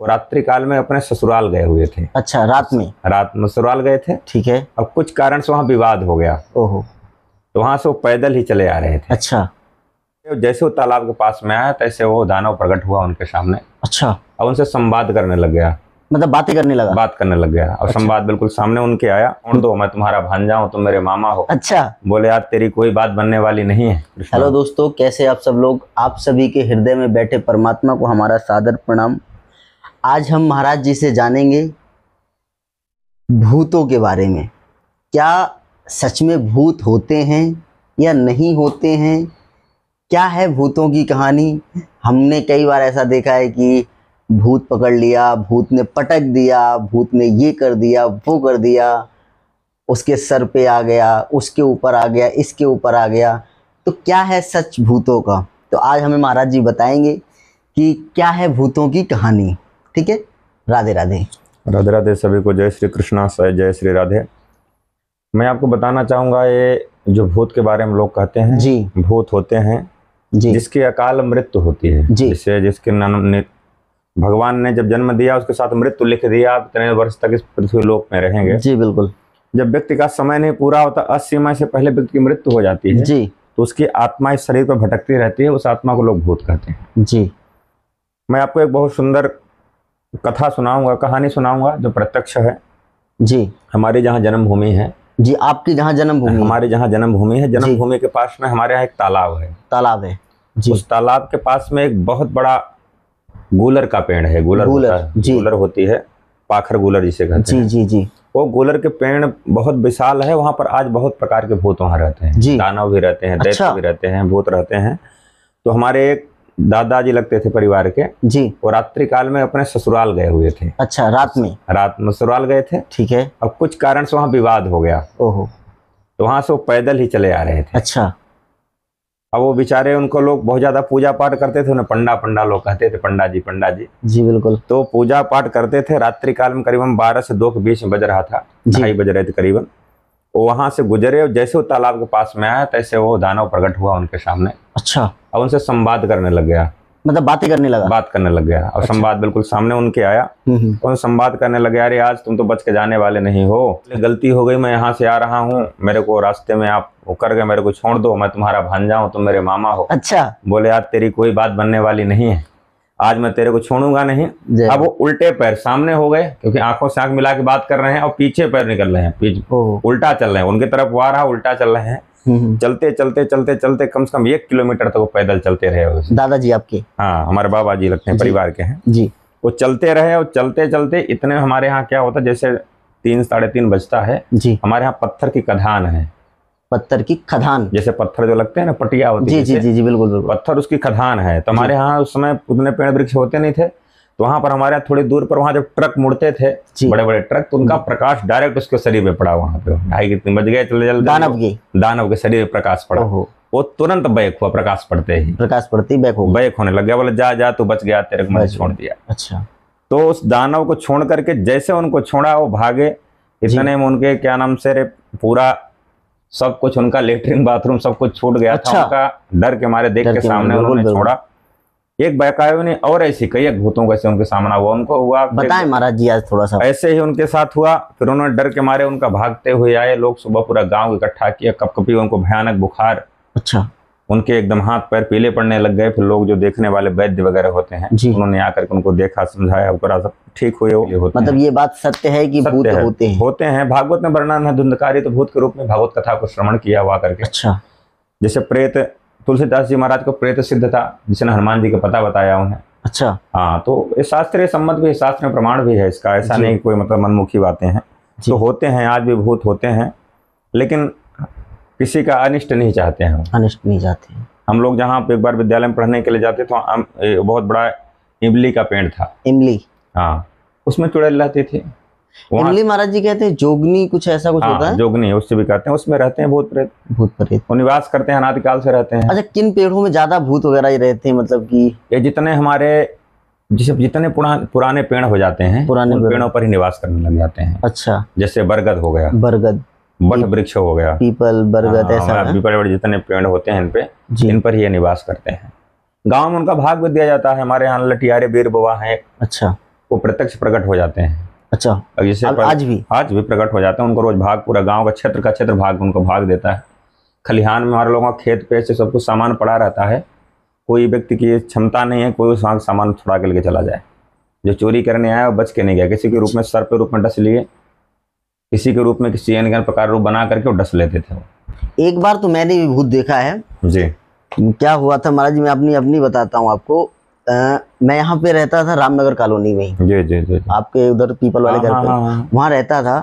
वो रात्रि काल में अपने ससुराल गए हुए थे। अच्छा, रात में ससुराल गए थे। ठीक है। अब कुछ कारण से वहाँ विवाद हो गया। ओहो। तो वहां से वो पैदल ही चले आ रहे थे। अच्छा। जैसे वो तालाब के पास में आया तैसे वो दानव प्रकट हुआ उनके सामने। अच्छा। अब उनसे संवाद करने लग गया, मतलब बात करने लगा। और अच्छा। संवाद बिल्कुल सामने उनके आया। छोड़ दो, मैं तुम्हारा भांजा हूँ, तुम मेरे मामा हो। अच्छा। बोले यार तेरी कोई बात बनने वाली नहीं है। हेलो दोस्तों, कैसे आप सब लोग। आप सभी के हृदय में बैठे परमात्मा को हमारा सादर प्रणाम। आज हम महाराज जी से जानेंगे भूतों के बारे में। क्या सच में भूत होते हैं या नहीं होते हैं? क्या है भूतों की कहानी? हमने कई बार ऐसा देखा है कि भूत पकड़ लिया, भूत ने पटक दिया, भूत ने ये कर दिया, वो कर दिया, उसके सर पे आ गया, उसके ऊपर आ गया, इसके ऊपर आ गया। तो क्या है सच भूतों का? तो आज हमें महाराज जी बताएंगे कि क्या है भूतों की कहानी। ठीक है। राधे राधे। राधे राधे सभी को। जय श्री कृष्णा, जय श्री राधे। मैं आपको बताना चाहूँगा, ये जो भूत के बारे में लोग कहते हैं जी, भूत होते हैं जी, जिसकी अकाल मृत्यु होती है। जी। जिसके भगवान ने जब जन्म दिया उसके साथ मृत्यु लिख दिया, आप इतने वर्ष तक इस पृथ्वी लोक में रहेंगे। जी बिल्कुल। जब व्यक्ति का समय नहीं पूरा होता, असीमा से पहले व्यक्ति की मृत्यु हो जाती है जी, तो उसकी आत्मा इस शरीर पर भटकती रहती है। उस आत्मा को लोग भूत कहते हैं। जी। मैं आपको एक बहुत सुंदर कथा सुनाऊंगा, कहानी सुनाऊंगा जो प्रत्यक्ष है। जी, हमारी जहाँ जन्मभूमि है, जी, आपकी जहाँ जन्मभूमि, हमारी जहाँ जन्मभूमि है, जन्मभूमि के पास में हमारे यहाँ एक तालाब है। तालाब है। जी। उस तालाब के पास में एक बहुत बड़ा गूलर का पेड़ है। गूलर होती है, पाखर गूलर जिसे कहते हैं। जी, जी। वो गूलर के पेड़ बहुत विशाल है। वहां पर आज बहुत प्रकार के भूत वहां रहते हैं। दानव भी रहते हैं, दैत्य भी रहते हैं, भूत रहते हैं। तो हमारे एक दादाजी लगते थे परिवार के जी, वो रात्रि काल में अपने ससुराल गए हुए थे। अच्छा, रात में ससुराल गए थे। ठीक है। अब कुछ कारण से वहां विवाद हो गया। ओहो। तो वहां से वो पैदल ही चले आ रहे थे। अच्छा। अब वो बेचारे, उनको लोग बहुत ज्यादा पूजा पाठ करते थे, उन्हें पंडा लोग कहते थे, पंडा जी। जी बिल्कुल। तो पूजा पाठ करते थे। रात्रि काल में करीबन 12 से 2 के बीच में बज रहा था, 2:30 बज रहे थे करीबन। वो वहां से गुजरे और जैसे वो तालाब के पास में आया तैसे वो दानव प्रकट हुआ उनके सामने। अच्छा। अब उनसे संवाद करने लग गया, मतलब बात करने लगा। और संवाद बिल्कुल सामने उनके आया। और संवाद करने लगे, अरे आज तुम तो बच के जाने वाले नहीं हो, गलती हो गई, मैं यहाँ से आ रहा हूँ, मेरे को रास्ते में आप कर गए, मेरे को छोड़ दो, मैं तुम्हारा भांजा हूँ, तुम मेरे मामा हो। अच्छा। बोले यार तेरी कोई बात बनने वाली नहीं है, आज मैं तेरे को छोड़ूंगा नहीं। अब वो उल्टे पैर सामने हो गए, क्योंकि आंखों से आंख मिला के बात कर रहे हैं, और पीछे पैर निकल रहे हैं, उल्टा चल रहे हैं, उनकी तरफ वो आ रहा, उल्टा चल रहे हैं। चलते कम से कम 1 किलोमीटर तक वो पैदल चलते रहे। दादाजी आपके? हाँ, हमारे बाबा जी लगते हैं, परिवार के हैं जी। वो चलते रहे और चलते इतने, हमारे यहाँ क्या होता है, जैसे 3 साढ़े 3 बजता है जी, हमारे यहाँ पत्थर की खदान है। पत्थर की खदान, जैसे पत्थर जो लगते हैं ना, पटिया होती है। जी, बिल्कुल। पत्थर उसकी खदान है। तो हमारे यहाँ उस समय उतने पेड़ वृक्ष होते नहीं थे, तो वहां पर हमारे यहाँ थोड़ी दूर पर, वहां जब ट्रक मुड़ते थे, बड़े बड़े ट्रक, तो उनका प्रकाश डायरेक्ट उसके शरीर में पड़ा। वहां पे 2:30 कितने बज गए, दानव के शरीर में प्रकाश पड़ा। वो तुरंत बैक हुआ, प्रकाश पड़ते ही बैक होने लग गया। बोले जा तू बच गया, तेरे को मैंने छोड़ दिया। अच्छा। तो उस दानव को छोड़ करके जैसे उनको छोड़ा, वो भागे। इतने में उनके क्या नाम से, पूरा सब कुछ, उनका लेटरिन बाथरूम सब कुछ छूट गया था। उनका डर के मारे देख के सामने उन्होंने छोड़ा। एक बकाया नहीं, और ऐसी कई एक भूतों का उनके सामना हुआ, उनको हुआ। बताएं महाराज जी आज थोड़ा सा। ऐसे ही उनके साथ हुआ। फिर उन्होंने डर के मारे उनका भागते हुए आए लोग। सुबह पूरा गांव इकट्ठा किया, कपकपी, उनको भयानक बुखार। अच्छा। उनके एकदम हाथ पैर पीले पड़ने लग गए। फिर लोग जो देखने वाले वैद्य वगैरह होते हैं, उन्होंने आकर के उनको देखा, समझाया, सब ठीक हुए। मतलब ये बात सत्य है कि भूत होते हैं। भागवत में वर्णन है, धुंधकारी तो भूत के रूप में भागवत कथा को श्रवण किया हुआ करके। अच्छा। जैसे प्रेत, तुलसीदास जी महाराज को प्रेत सिद्ध था, जिसने हनुमान जी का पता बताया उन्हें। अच्छा। हाँ, तो ये शास्त्रीय सम्मत भी, शास्त्र में प्रमाण भी है इसका। ऐसा नहीं कोई मतलब मनमुखी बातें हैं। तो होते हैं, आज भी भूत होते हैं, लेकिन किसी का अनिष्ट नहीं चाहते हैं। अनिष्ट नहीं चाहते हैं। हम लोग जहाँ एक बार विद्यालय में पढ़ने के लिए जाते थे, बहुत बड़ा इमली का पेड़ था। इमली? हाँ, उसमें चुड़ैल रहती थी। इमली महाराज जी कहते हैं जोगनी, कुछ ऐसा कुछ होता है। जोगनी उससे भी कहते हैं। उसमें रहते हैं भूत प्रेत। वो निवास करते हैं, अनादिकाल से रहते हैं। अच्छा, किन पेड़ों में ज्यादा भूत वगैरह रहते हैं? मतलब कि ये जितने हमारे जितने पुराने पेड़ हो जाते हैं, पुराने पेड़ों पर ही निवास करने लग जाते हैं। अच्छा। जैसे बरगद हो गया, बट वृक्ष हो गया, पीपल, बरगद, ऐसा बड़े जितने पेड़ होते हैं इन पर ही ये निवास करते हैं। गाँव में उनका भाग भी दिया जाता है। हमारे यहाँ लठियारे बीर बाबा है। अच्छा। वो प्रत्यक्ष प्रकट हो जाते हैं। अच्छा, अब जैसे आज भी प्रकट हो जाते हैं। उनको रोज भाग, पूरा गांव का क्षेत्र भाग उनको भाग देता है। खलिहान में हमारे लोगों का खेत पे से सब कुछ सामान पड़ा रहता है। कोई व्यक्ति की क्षमता नहीं है कोई उस सामान छुड़ा के लेके चला जाए। जो चोरी करने आया वो बच के नहीं गया, किसी के रूप में सर पे रूप में डस लिए, किसी के रूप में किसी अन्य प्रकार रूप बना करके वो डस लेते थे। एक बार तो मैंने भी भूत देखा है जी। क्या हुआ था महाराज जी, मैं अपनी बताता हूँ आपको। मैं यहाँ पे रहता था रामनगर कॉलोनी में। जी जी जी। आपके उधर पीपल वाले घर पे वहाँ रहता था।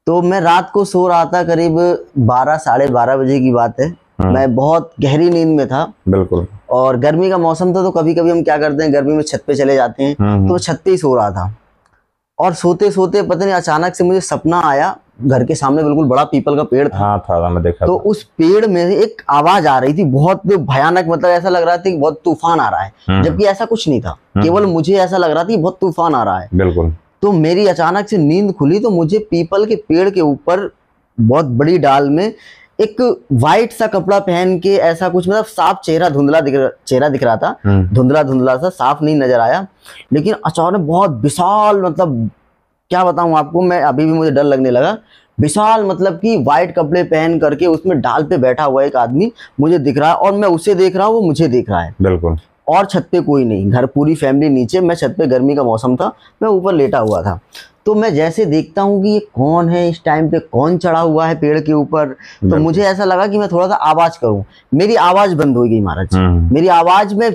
तो मैं रात को सो रहा था, करीब 12 साढ़े 12 बजे की बात है। मैं बहुत गहरी नींद में था। बिल्कुल। और गर्मी का मौसम था, तो कभी कभी हम क्या करते हैं, गर्मी में छत पे चले जाते हैं। तो मैं छत पे ही सो रहा था और सोते सोते पता नहीं अचानक से मुझे सपना आया। घर के सामने बिल्कुल बड़ा पीपल का पेड़ था। हाँ था, मैं देखा तो उस पेड़ में एक आवाज आ रही थी, बहुत भयानक, मतलब ऐसा लग रहा था कि बहुत तूफान आ रहा है, जबकि ऐसा कुछ नहीं था। केवल मुझे ऐसा लग रहा था कि बहुत तूफान आ रहा है। बिल्कुल। तो मेरी अचानक से नींद खुली, तो मुझे पीपल के पेड़ के ऊपर बहुत बड़ी डाल में एक वाइट सा कपड़ा पहन के ऐसा कुछ, मतलब साफ चेहरा दिख रहा था, धुंधला सा, साफ नहीं नजर आया। लेकिन अचानक बहुत विशाल, मतलब क्या बताऊं आपको, मैं अभी भी मुझे डर लगने लगा। विशाल मतलब कि वाइट कपड़े पहन करके उसमें डाल पे बैठा हुआ एक आदमी मुझे दिख रहा है, और मैं उसे देख रहा हूँ, वो मुझे देख रहा है। बिल्कुल। और छत पे कोई नहीं, घर पूरी फैमिली नीचे, मैं छत पे, गर्मी का मौसम था, मैं ऊपर लेटा हुआ था। तो मैं जैसे देखता हूँ कि ये कौन है, इस टाइम पे कौन चढ़ा हुआ है पेड़ के ऊपर, तो मुझे ऐसा लगा कि मैं थोड़ा सा आवाज करूं। मेरी आवाज बंद हो गई महाराज। मेरी आवाज में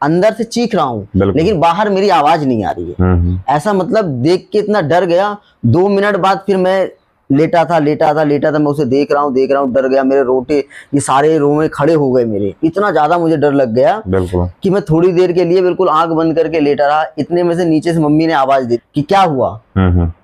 अंदर से चीख रहा हूँ, लेकिन बाहर मेरी आवाज नहीं आ रही है। ऐसा मतलब देख के इतना डर गया। 2 मिनट बाद फिर मैं लेटा था, मैं उसे देख रहा हूँ, डर गया। मेरे रोटे, ये सारे रोमे खड़े हो गए मेरे, इतना ज्यादा मुझे डर लग गया कि मैं थोड़ी देर के लिए बिल्कुल आंख बंद करके लेटा रहा। इतने में से नीचे से मम्मी ने आवाज दी कि क्या हुआ।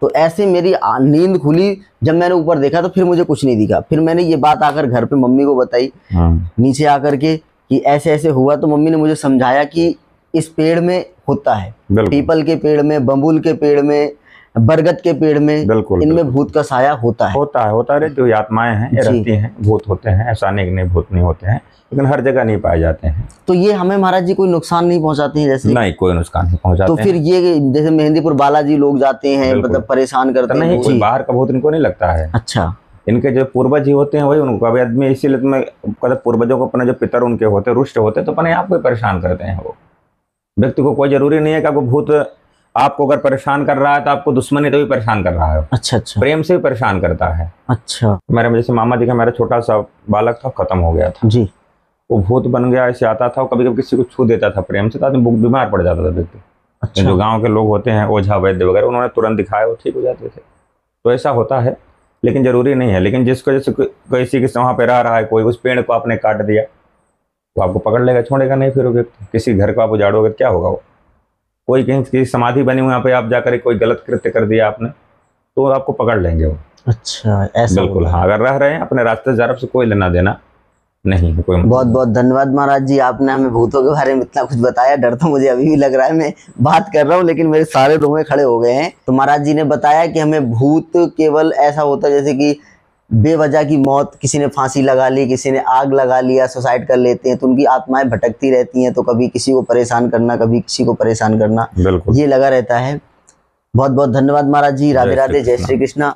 तो ऐसे मेरी नींद खुली। जब मैंने ऊपर देखा तो फिर मुझे कुछ नहीं दिखा। फिर मैंने ये बात आकर घर पे मम्मी को बताई नीचे आकर के कि ऐसे ऐसे हुआ। तो मम्मी ने मुझे समझाया कि इस पेड़ में होता है, पीपल के पेड़ में, बबूल के पेड़ में, बरगद के पेड़ में, इनमें भूत का साया होता है। जो आत्माएं हैं ये रहती हैं, भूत होते हैं, ऐसा नहीं भूत नहीं होते हैं, लेकिन हर जगह नहीं पाए जाते हैं। तो ये हमें महाराज जी कोई नुकसान नहीं पहुंचाते हैं? जैसे नहीं, कोई नुकसान नहीं पहुंचाते। तो फिर ये जैसे मेहंदीपुर बालाजी लोग जाते हैं, मतलब परेशान करते हैं? नहीं, कोई बाहर का भूत इनको नहीं लगता है। अच्छा। इनके जो पूर्वज ही होते हैं वही उनको, अभी आदमी इसीलिए तुम्हें पूर्वजों को अपने जो पितर उनके होते, रुष्ट होते, तो अपने आप को परेशान करते हैं। वो व्यक्ति को कोई जरूरी नहीं है कि आपको भूत आपको अगर परेशान कर रहा है तो आपको दुश्मनी तो भी परेशान कर रहा है। अच्छा अच्छा। प्रेम से भी परेशान करता है। अच्छा। मेरे जैसे मामा जी का मेरा छोटा सा बालक था, खत्म हो गया था जी। वो भूत बन गया, ऐसे आता था, कभी कभी किसी को छू देता था प्रेम से, तो आदमी बीमार पड़ जाता था व्यक्ति। अच्छा। जो गाँव के लोग होते हैं ओझा वैद्य वगैरह, उन्होंने तुरंत दिखाया, वो ठीक हो जाते थे। तो ऐसा होता है, लेकिन जरूरी नहीं है। लेकिन जिसको जैसे किसी के वहाँ पे रह रहा है कोई, उस पेड़ को आपने काट दिया तो आपको पकड़ लेगा, छोड़ेगा नहीं। फिर वो व्यक्ति, किसी घर को आप उजाड़ोगे क्या होगा? वो कोई कहीं की समाधि बनी हुई, यहाँ पे आप जाकर कोई गलत कृत्य कर दिया आपने, तो आपको पकड़ लेंगे वो। अच्छा, ऐसा? बिल्कुल हाँ। अगर रह रहे हैं अपने रास्ते से, से कोई लेना देना नहीं है, कोई। बहुत बहुत धन्यवाद महाराज जी, आपने हमें भूतों के बारे में इतना कुछ बताया। डर तो मुझे अभी भी लग रहा है, मैं बात कर रहा हूँ लेकिन मेरे सारे रोंगे खड़े हो गए हैं। तो महाराज जी ने बताया कि हमें भूत केवल ऐसा होता है जैसे कि बेवजह की मौत, किसी ने फांसी लगा ली, किसी ने आग लगा लिया, सुसाइड कर लेते हैं, तो उनकी आत्माएं भटकती रहती हैं। तो कभी किसी को परेशान करना, कभी किसी को परेशान करना, ये लगा रहता है। बहुत बहुत धन्यवाद महाराज जी। राधे राधे, जय श्री कृष्णा।